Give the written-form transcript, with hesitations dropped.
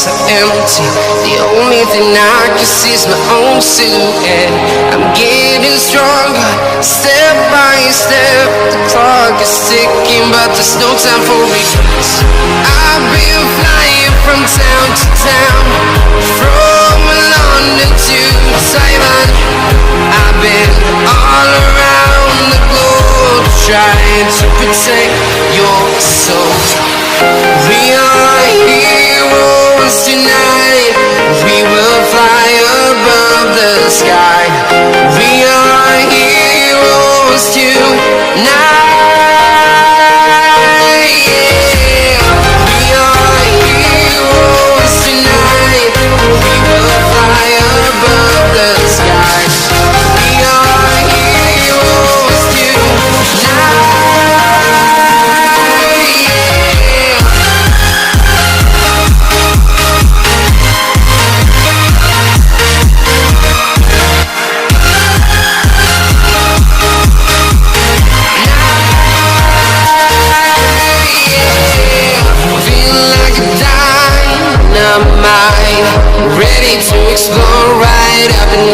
so empty. The only thing I can see is my own silhouette. I'm getting stronger, step by step. The clock is ticking, but there's no time for regrets. I've been flying from town to town, from London to Taiwan. I've been all around the globe trying to protect your soul. We are heroes tonight. We will fly above the sky. We are heroes tonight. Yeah. We are heroes tonight. We will fly above the sky. We are heroes tonight. Ready to explore right up and